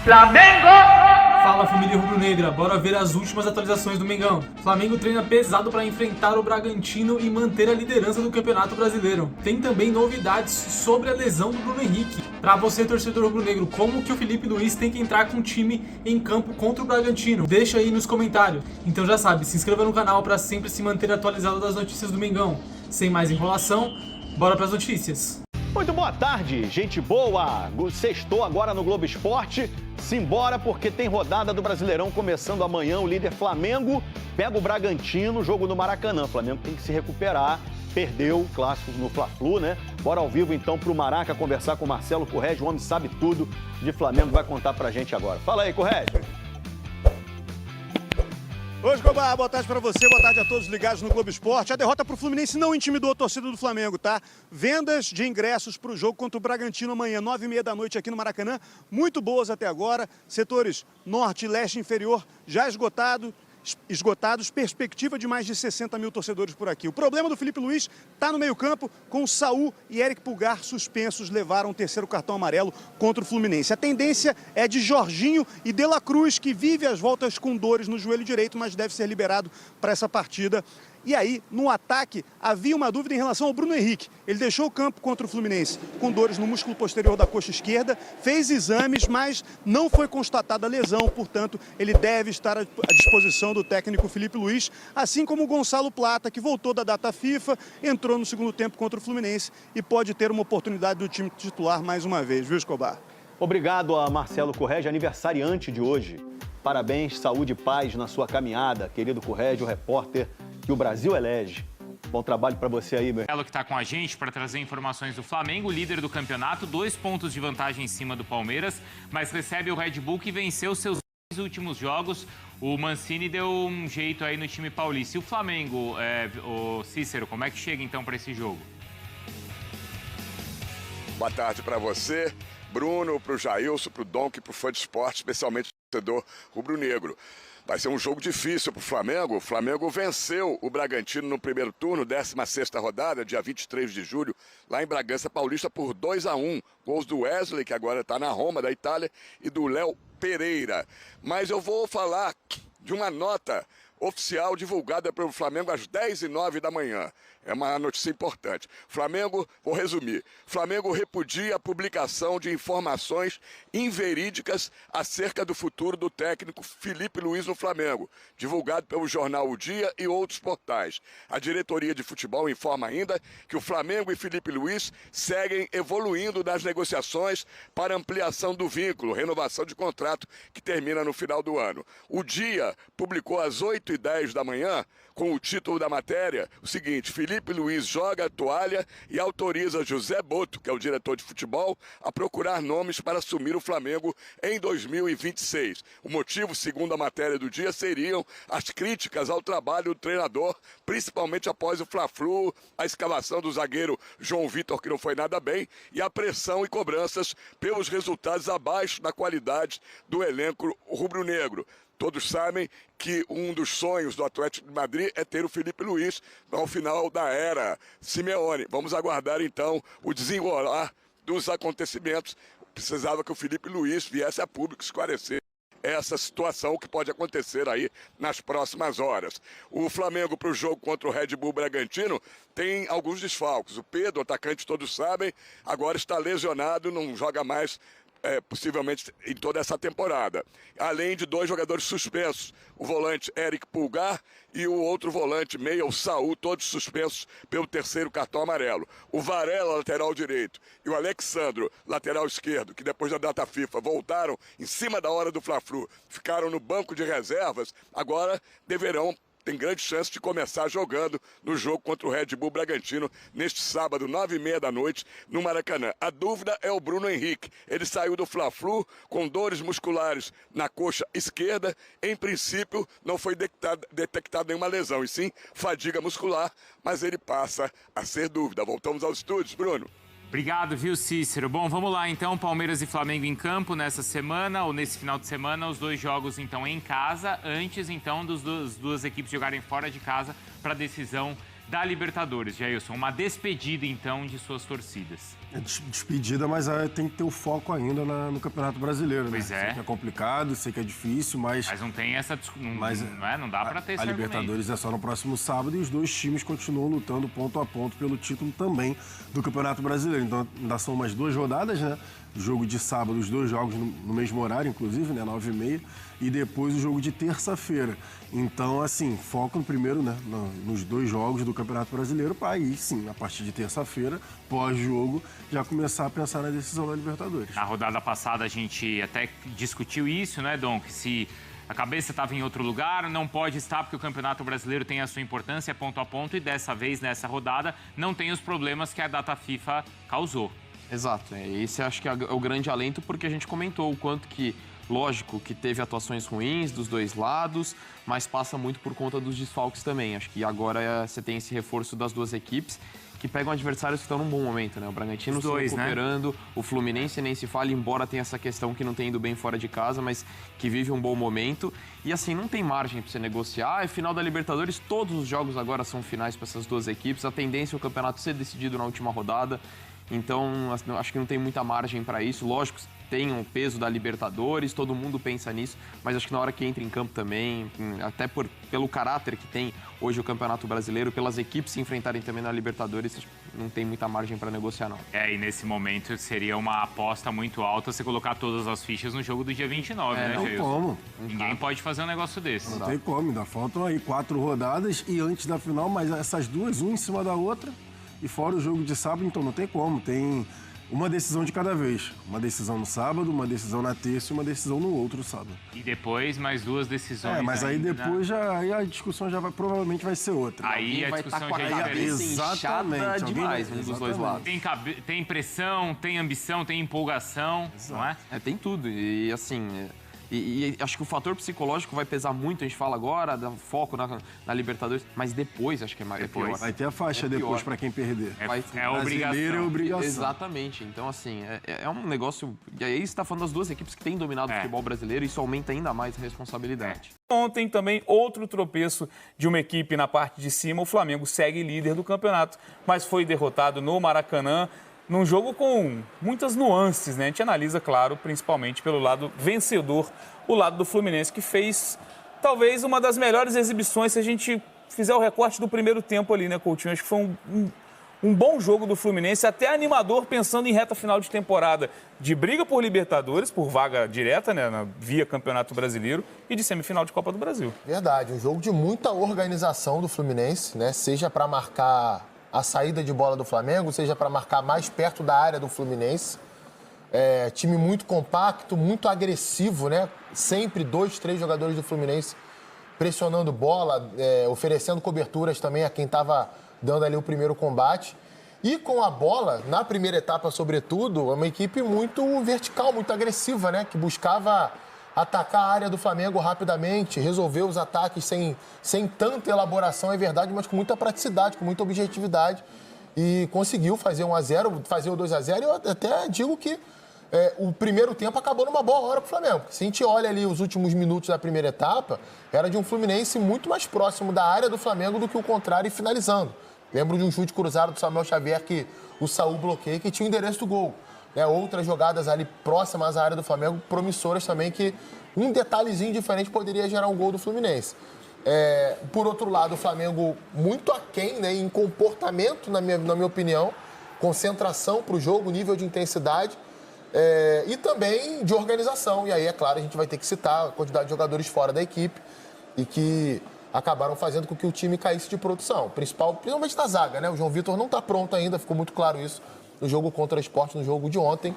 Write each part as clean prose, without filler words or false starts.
Flamengo! Fala, família rubro-negra, bora ver as últimas atualizações do Mengão. Flamengo treina pesado para enfrentar o Bragantino e manter a liderança do Campeonato Brasileiro. Tem também novidades sobre a lesão do Bruno Henrique. Para você, torcedor rubro-negro, como que o Felipe Luiz tem que entrar com o time em campo contra o Bragantino? Deixa aí nos comentários. Então já sabe, se inscreva no canal para sempre se manter atualizado das notícias do Mengão. Sem mais enrolação, bora para as notícias. Muito boa tarde, gente boa! Sextou agora no Globo Esporte. Simbora, porque tem rodada do Brasileirão começando amanhã. O líder Flamengo pega o Bragantino, jogo no Maracanã. O Flamengo tem que se recuperar. Perdeu o clássico no Fla-Flu, né? Bora ao vivo então pro Maraca conversar com o Marcelo Corrêa. O homem sabe tudo de Flamengo, vai contar pra gente agora. Fala aí, Corrêa. Oi, Escobar, boa tarde para você, boa tarde a todos ligados no Globo Esporte. A derrota para o Fluminense não intimidou a torcida do Flamengo, tá? Vendas de ingressos para o jogo contra o Bragantino amanhã, 9h30 da noite aqui no Maracanã, muito boas até agora. Setores norte e leste inferior já esgotados, perspectiva de mais de 60 mil torcedores por aqui. O problema do Felipe Luiz está no meio-campo, com Saul e Eric Pulgar suspensos, levaram o terceiro cartão amarelo contra o Fluminense. A tendência é de Jorginho e De La Cruz, que vive as voltas com dores no joelho direito, mas deve ser liberado para essa partida. E aí, no ataque, havia uma dúvida em relação ao Bruno Henrique. Ele deixou o campo contra o Fluminense com dores no músculo posterior da coxa esquerda, fez exames, mas não foi constatada a lesão, portanto, ele deve estar à disposição do técnico Felipe Luiz, assim como o Gonçalo Plata, que voltou da data FIFA, entrou no segundo tempo contra o Fluminense e pode ter uma oportunidade do time titular mais uma vez, viu, Escobar? Obrigado a Marcelo Corrêa, aniversariante de hoje. Parabéns, saúde e paz na sua caminhada, querido Corrêa, o repórter que o Brasil elege. Bom trabalho para você aí, meu. Ela que está com a gente para trazer informações do Flamengo, líder do campeonato, 2 pontos de vantagem em cima do Palmeiras, mas recebe o Red Bull que venceu seus 2 últimos jogos. O Mancini deu um jeito aí no time paulista. E o Flamengo, o Cícero, como é que chega então para esse jogo? Boa tarde para você, Bruno, para o Jailson, para o Donk, para o fã de esporte, especialmente o torcedor rubro-negro. Vai ser um jogo difícil para o Flamengo. O Flamengo venceu o Bragantino no primeiro turno, 16ª rodada, dia 23 de julho, lá em Bragança Paulista, por 2-1. Gols do Wesley, que agora está na Roma, da Itália, e do Léo Pereira. Mas eu vou falar de uma nota oficial divulgada pelo Flamengo às 10h09 da manhã. É uma notícia importante. Flamengo, vou resumir, Flamengo repudia a publicação de informações inverídicas acerca do futuro do técnico Felipe Luiz no Flamengo, divulgado pelo jornal O Dia e outros portais. A diretoria de futebol informa ainda que o Flamengo e Felipe Luiz seguem evoluindo nas negociações para ampliação do vínculo, renovação de contrato que termina no final do ano. O Dia publicou às 8h10 da manhã, com o título da matéria, o seguinte: Felipe Luiz joga a toalha e autoriza José Boto, que é o diretor de futebol, a procurar nomes para assumir o Flamengo em 2026. O motivo, segundo a matéria do Dia, seriam as críticas ao trabalho do treinador, principalmente após o Fla-Flu, a escalação do zagueiro João Vitor, que não foi nada bem, e a pressão e cobranças pelos resultados abaixo da qualidade do elenco rubro-negro. Todos sabem que um dos sonhos do Atlético de Madrid é ter o Felipe Luiz ao final da era Simeone. Vamos aguardar, então, o desenrolar dos acontecimentos. Precisava que o Felipe Luiz viesse a público esclarecer essa situação que pode acontecer aí nas próximas horas. O Flamengo, para o jogo contra o Red Bull Bragantino, tem alguns desfalques. O Pedro, atacante, todos sabem, agora está lesionado, não joga mais possivelmente em toda essa temporada. Além de 2 jogadores suspensos, o volante Eric Pulgar e o outro volante meia, o Saul, todos suspensos pelo terceiro cartão amarelo. O Varela, lateral direito, e o Alexandro, lateral esquerdo, que depois da data FIFA voltaram em cima da hora do Fla-Flu, ficaram no banco de reservas, agora tem grande chance de começar jogando no jogo contra o Red Bull Bragantino neste sábado, 9h30 da noite, no Maracanã. A dúvida é o Bruno Henrique. Ele saiu do Fla-Flu com dores musculares na coxa esquerda. Em princípio, não foi detectada nenhuma lesão, e sim fadiga muscular, mas ele passa a ser dúvida. Voltamos aos estúdios, Bruno. Obrigado, viu, Cícero? Bom, vamos lá, então, Palmeiras e Flamengo em campo nessa semana, ou nesse final de semana, os 2 jogos, então, em casa, antes, então, das duas equipes jogarem fora de casa para a decisão da Libertadores. Jailson, uma despedida, então, de suas torcidas. É despedida, mas tem que ter o foco ainda no Campeonato Brasileiro, Pois né? é. Sei que é complicado, sei que é difícil, mas Mas não tem essa... Não dá pra ter esse a Libertadores é só no próximo sábado e os dois times continuam lutando ponto a ponto pelo título também do Campeonato Brasileiro. Então ainda são umas 2 rodadas, né? Jogo de sábado, os 2 jogos no mesmo horário, inclusive, né? 9h30. E depois o jogo de terça-feira. Então, assim, foco no primeiro, né? Nos 2 jogos do Campeonato Brasileiro, para aí sim, a partir de terça-feira, pós-jogo, já começar a pensar na decisão da Libertadores. Na rodada passada a gente até discutiu isso, né, Dom? Que se a cabeça estava em outro lugar, não pode estar porque o Campeonato Brasileiro tem a sua importância ponto a ponto e dessa vez, nessa rodada, não tem os problemas que a data FIFA causou. Exato, esse acho que é o grande alento, porque a gente comentou o quanto que, lógico, que teve atuações ruins dos 2 lados, mas passa muito por conta dos desfalques também. Acho que agora você tem esse reforço das 2 equipes, que pegam adversários que estão num bom momento, né? O Bragantino se recuperando, né? O Fluminense nem se fala, embora tenha essa questão que não tem ido bem fora de casa, mas que vive um bom momento. E assim, não tem margem para você negociar. É final da Libertadores, todos os jogos agora são finais para essas 2 equipes. A tendência é o campeonato ser decidido na última rodada. Então, acho que não tem muita margem para isso. Lógico, tem o peso da Libertadores, todo mundo pensa nisso, mas acho que na hora que entra em campo também, até pelo caráter que tem hoje o Campeonato Brasileiro, pelas equipes se enfrentarem também na Libertadores, não tem muita margem para negociar, não. E nesse momento seria uma aposta muito alta você colocar todas as fichas no jogo do dia 29, né, Não Jailson? como. Ninguém pode fazer um negócio desse. Não tem como, ainda faltam aí 4 rodadas e antes da final, mas essas 2, uma em cima da outra, e fora o jogo de sábado, então não tem como. Tem uma decisão de cada vez. Uma decisão no sábado, uma decisão na terça e uma decisão no outro sábado. E depois mais 2 decisões. Mas aí depois aí a discussão provavelmente vai ser outra. Aí a discussão já é diferente. Exatamente. Demais, um dos 2 lados. Tem pressão, tem ambição, tem empolgação, não é? Tem tudo. E assim... E acho que o fator psicológico vai pesar muito, a gente fala agora, dá foco na Libertadores, mas depois acho que é pior. Vai ter a faixa depois para quem perder. É obrigação. Obrigação. Exatamente. Então, assim, é um negócio... E aí você está falando das 2 equipes que têm dominado o futebol brasileiro, e isso aumenta ainda mais a responsabilidade. Ontem também outro tropeço de uma equipe na parte de cima. O Flamengo segue líder do campeonato, mas foi derrotado no Maracanã, num jogo com muitas nuances, né? A gente analisa, claro, principalmente pelo lado vencedor, o lado do Fluminense, que fez talvez uma das melhores exibições, se a gente fizer o recorte do primeiro tempo ali, né, Coutinho? Acho que foi um bom jogo do Fluminense, até animador, pensando em reta final de temporada, de briga por Libertadores, por vaga direta, né, via Campeonato Brasileiro, e de semifinal de Copa do Brasil. Verdade, um jogo de muita organização do Fluminense, né? Seja para marcar a saída de bola do Flamengo, seja para marcar mais perto da área do Fluminense. Time muito compacto, muito agressivo, né? Sempre 2, 3 jogadores do Fluminense pressionando bola, oferecendo coberturas também a quem estava dando ali o primeiro combate. E com a bola, na primeira etapa, sobretudo, é uma equipe muito vertical, muito agressiva, né? Que buscava atacar a área do Flamengo rapidamente, resolver os ataques sem tanta elaboração, é verdade, mas com muita praticidade, com muita objetividade. E conseguiu fazer 1-0, fazer o 2-0. E eu até digo que o primeiro tempo acabou numa boa hora para o Flamengo. Se a gente olha ali os últimos minutos da primeira etapa, era de um Fluminense muito mais próximo da área do Flamengo do que o contrário e finalizando. Lembro de um chute cruzado do Samuel Xavier que o Saúl bloqueia, que tinha o endereço do gol. Outras jogadas ali próximas à área do Flamengo, promissoras também, que um detalhezinho diferente poderia gerar um gol do Fluminense. Por outro lado, o Flamengo muito aquém, né, em comportamento, na minha opinião, concentração para o jogo, nível de intensidade e também de organização. E aí, é claro, a gente vai ter que citar a quantidade de jogadores fora da equipe e que acabaram fazendo com que o time caísse de produção. Principalmente da zaga, né? O João Vitor não está pronto ainda, ficou muito claro isso no jogo contra o Sport, no jogo de ontem.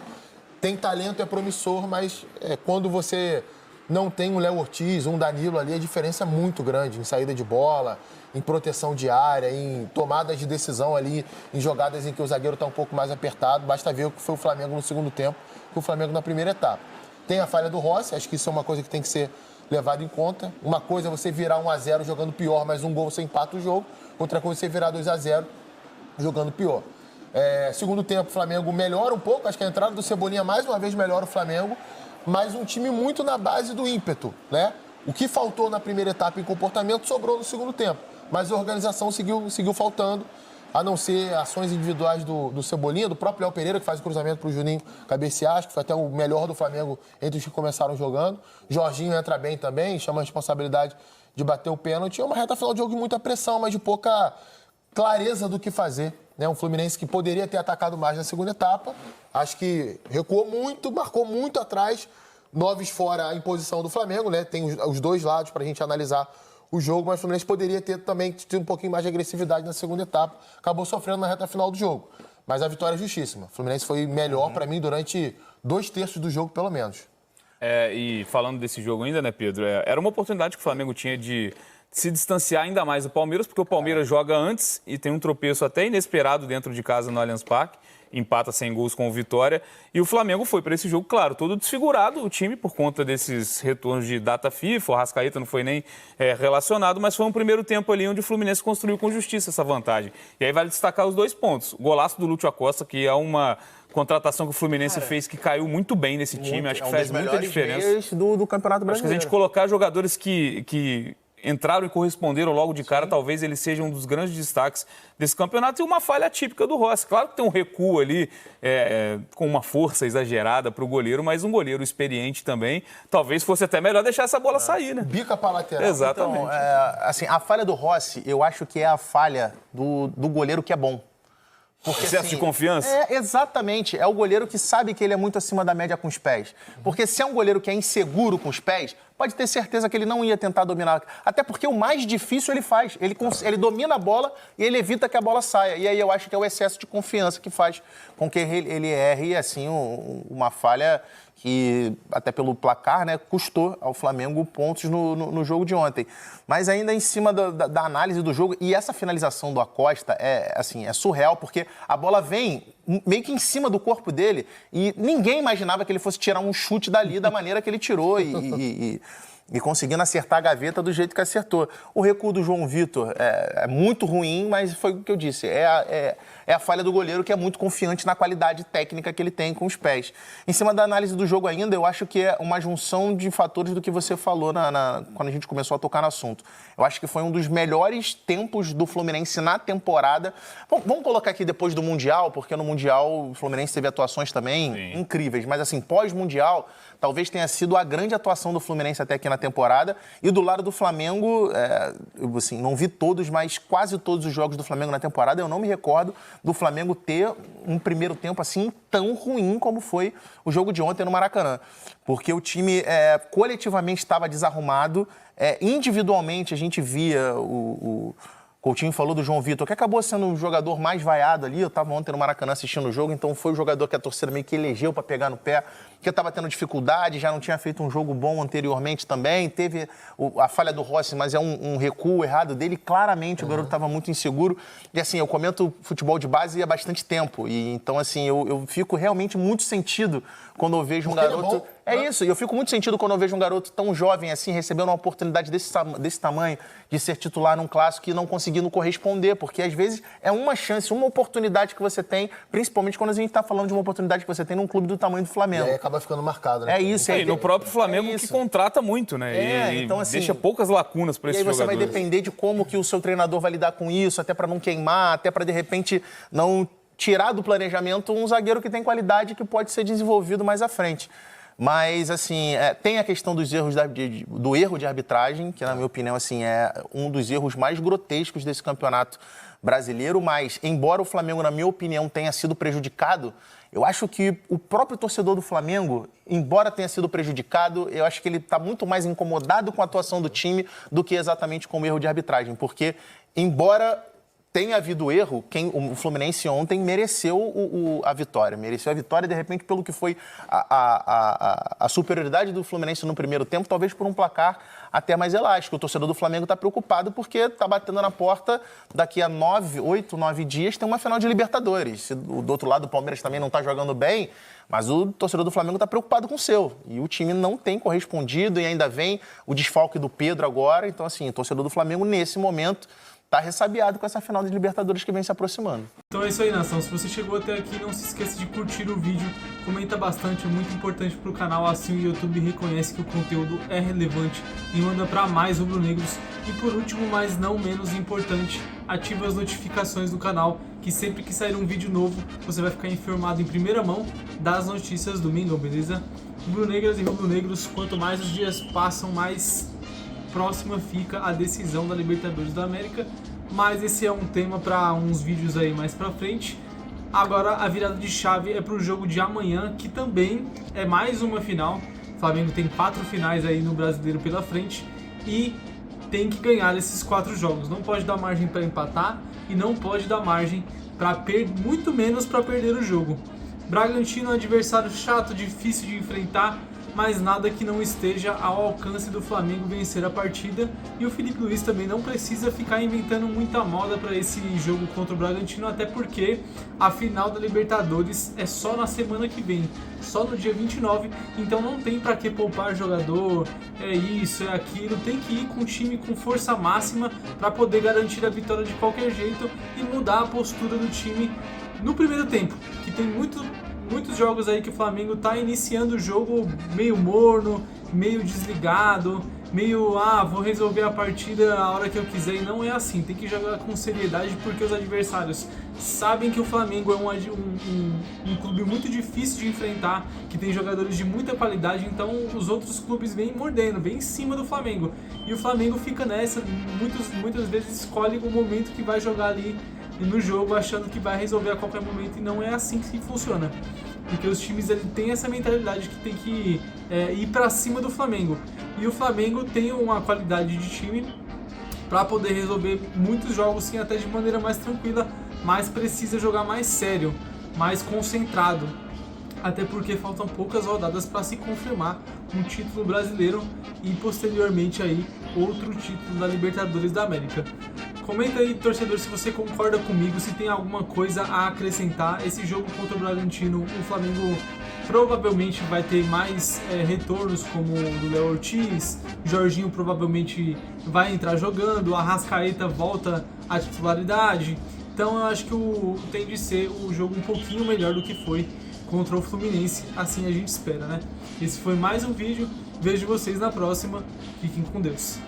Tem talento, é promissor, mas quando você não tem um Léo Ortiz, um Danilo ali, a diferença é muito grande em saída de bola, em proteção de área, em tomadas de decisão ali, em jogadas em que o zagueiro está um pouco mais apertado. Basta ver o que foi o Flamengo no segundo tempo, que o Flamengo na primeira etapa. Tem a falha do Rossi, acho que isso é uma coisa que tem que ser levado em conta. Uma coisa é você virar 1-0 jogando pior, mas um gol você empata o jogo. Outra coisa é você virar 2-0 jogando pior. Segundo tempo, o Flamengo melhora um pouco. Acho que a entrada do Cebolinha mais uma vez melhora o Flamengo. Mas um time muito na base do ímpeto, né? O que faltou na primeira etapa em comportamento sobrou no segundo tempo. Mas a organização seguiu faltando. a não ser ações individuais do Cebolinha, do próprio Léo Pereira, que faz o cruzamento para o Juninho cabecear, acho que foi até o melhor do Flamengo entre os que começaram jogando. Jorginho entra bem também, chama a responsabilidade de bater o pênalti. É uma reta final de jogo de muita pressão, mas de pouca clareza do que fazer. Né? Um Fluminense que poderia ter atacado mais na segunda etapa, acho que recuou muito, marcou muito atrás, 9 fora a imposição do Flamengo, né? Tem os dois lados para a gente analisar o jogo, mas o Fluminense poderia ter também tido um pouquinho mais de agressividade na segunda etapa, acabou sofrendo na reta final do jogo. Mas a vitória é justíssima. O Fluminense foi melhor para mim durante 2/3 do jogo, pelo menos. E falando desse jogo ainda, né, Pedro? Era uma oportunidade que o Flamengo tinha de se distanciar ainda mais do Palmeiras, porque o Palmeiras joga antes e tem um tropeço até inesperado dentro de casa no Allianz Parque, empata sem gols com o Vitória, e o Flamengo foi para esse jogo, claro, todo desfigurado, o time, por conta desses retornos de data FIFA, o Arrascaeta não foi nem relacionado, mas foi um primeiro tempo ali onde o Fluminense construiu com justiça essa vantagem. E aí vale destacar os 2 pontos. O golaço do Lúcio Acosta, que é uma contratação que o Fluminense fez que caiu muito bem nesse time, acho que faz muita diferença. Do Campeonato Brasileiro. Acho que se a gente colocar jogadores que entraram e corresponderam logo de cara, talvez ele seja um dos grandes destaques desse campeonato, e uma falha típica do Rossi. Claro que tem um recuo ali, com uma força exagerada para o goleiro, mas um goleiro experiente também, talvez fosse até melhor deixar essa bola sair, né? Bica para lateral. Exatamente. Então, assim, a falha do Rossi, eu acho que é a falha do goleiro que é bom. Porque, excesso de confiança? Exatamente. É o goleiro que sabe que ele é muito acima da média com os pés. Porque se é um goleiro que é inseguro com os pés, pode ter certeza que ele não ia tentar dominar. Até porque o mais difícil ele faz. Ele domina a bola e ele evita que a bola saia. E aí eu acho que é o excesso de confiança que faz com que ele erre, assim, uma falha que, até pelo placar, né, custou ao Flamengo pontos no jogo de ontem. Mas ainda em cima da análise do jogo, e essa finalização do Acosta é surreal, porque a bola vem meio que em cima do corpo dele e ninguém imaginava que ele fosse tirar um chute dali da maneira que ele tirou e conseguindo acertar a gaveta do jeito que acertou. O recuo do João Vitor é muito ruim, mas foi o que eu disse, é a falha do goleiro, que é muito confiante na qualidade técnica que ele tem com os pés. Em cima da análise do jogo ainda, eu acho que é uma junção de fatores do que você falou quando a gente começou a tocar no assunto. Eu acho que foi um dos melhores tempos do Fluminense na temporada. Bom, vamos colocar aqui depois do Mundial, porque no Mundial o Fluminense teve atuações também incríveis, mas assim, pós-Mundial, talvez tenha sido a grande atuação do Fluminense até aqui na temporada. E do lado do Flamengo, eu assim, não vi todos, mas quase todos os jogos do Flamengo na temporada, eu não me recordo do Flamengo ter um primeiro tempo assim tão ruim como foi o jogo de ontem no Maracanã. Porque o time coletivamente estava desarrumado, individualmente a gente via o Coutinho falou do João Vitor, que acabou sendo o jogador mais vaiado ali. Eu estava ontem no Maracanã assistindo o jogo, então foi o jogador que a torcida meio que elegeu para pegar no pé, porque estava tendo dificuldade, já não tinha feito um jogo bom anteriormente também. Teve a falha do Rossi, mas é um recuo errado dele. Claramente o garoto estava muito inseguro. E assim, eu comento futebol de base há bastante tempo. E então, assim, eu fico realmente muito sentido quando eu vejo um garoto... Isso, e eu fico muito sentido quando eu vejo um garoto tão jovem assim, recebendo uma oportunidade desse tamanho de ser titular num clássico e não conseguindo corresponder, porque às vezes é uma chance, uma oportunidade que você tem, principalmente quando a gente está falando de uma oportunidade que você tem num clube do tamanho do Flamengo. E aí acaba ficando marcado, né? É isso. E no próprio Flamengo que contrata muito, né? Então, assim, deixa poucas lacunas para esses jogadores. E aí você vai depender de como que o seu treinador vai lidar com isso, até para não queimar, até para de repente não tirar do planejamento um zagueiro que tem qualidade que pode ser desenvolvido mais à frente. Mas, assim, tem a questão dos erros do erro de arbitragem, que, na minha opinião, assim, é um dos erros mais grotescos desse campeonato brasileiro. Mas, embora o Flamengo, na minha opinião, tenha sido prejudicado, eu acho que o próprio torcedor do Flamengo, embora tenha sido prejudicado, eu acho que ele está muito mais incomodado com a atuação do time do que exatamente com o erro de arbitragem. Porque, embora tenha havido erro, o Fluminense ontem mereceu a vitória. Mereceu a vitória, de repente, pelo que foi a superioridade do Fluminense no primeiro tempo, talvez por um placar até mais elástico. O torcedor do Flamengo está preocupado porque está batendo na porta, daqui a 8, 9 dias, tem uma final de Libertadores. Do outro lado, o Palmeiras também não está jogando bem, mas o torcedor do Flamengo está preocupado com o seu. E o time não tem correspondido e ainda vem o desfalque do Pedro agora. Então, assim, o torcedor do Flamengo, nesse momento, está ressabiado com essa final de Libertadores que vem se aproximando. Então é isso aí, nação. Se você chegou até aqui, não se esqueça de curtir o vídeo, comenta bastante, é muito importante para o canal, assim o YouTube reconhece que o conteúdo é relevante e manda para mais rubro-negros E por último, mas não menos importante, ative as notificações do canal, que sempre que sair um vídeo novo, você vai ficar informado em primeira mão das notícias do Mengão, beleza? Rubro-negras e rubro-negros, quanto mais os dias passam, mais próxima fica a decisão da Libertadores da América, mas esse é um tema para uns vídeos aí mais pra frente. Agora a virada de chave é pro jogo de amanhã, que também é mais uma final. O Flamengo tem 4 finais aí no Brasileiro pela frente e tem que ganhar esses 4 jogos. Não pode dar margem para empatar e não pode dar margem para muito menos para perder o jogo. Bragantino é um adversário chato, difícil de enfrentar, mas nada que não esteja ao alcance do Flamengo vencer a partida. E o Felipe Luiz também não precisa ficar inventando muita moda para esse jogo contra o Bragantino, até porque a final da Libertadores é só na semana que vem, só no dia 29, então não tem para que poupar jogador, é isso, é aquilo, tem que ir com o time com força máxima para poder garantir a vitória de qualquer jeito e mudar a postura do time no primeiro tempo, que tem muitos jogos aí que o Flamengo tá iniciando o jogo meio morno, meio desligado, meio, vou resolver a partida a hora que eu quiser, e não é assim, tem que jogar com seriedade porque os adversários sabem que o Flamengo é um clube muito difícil de enfrentar, que tem jogadores de muita qualidade, então os outros clubes vêm mordendo, vêm em cima do Flamengo, e o Flamengo fica nessa, muitas vezes escolhe o momento que vai jogar ali no jogo, achando que vai resolver a qualquer momento, e não é assim que funciona, porque os times têm essa mentalidade que tem que ir para cima do Flamengo, e o Flamengo tem uma qualidade de time para poder resolver muitos jogos sim, até de maneira mais tranquila, mas precisa jogar mais sério, mais concentrado, até porque faltam poucas rodadas para se confirmar um título brasileiro e posteriormente aí outro título da Libertadores da América. Comenta aí, torcedor, se você concorda comigo, se tem alguma coisa a acrescentar. Esse jogo contra o Bragantino, o Flamengo provavelmente vai ter mais retornos, como o do Léo Ortiz, Jorginho provavelmente vai entrar jogando, o Arrascaeta volta à titularidade. Então eu acho que tem de ser o jogo um pouquinho melhor do que foi contra o Fluminense, assim a gente espera, né? Esse foi mais um vídeo, vejo vocês na próxima, fiquem com Deus.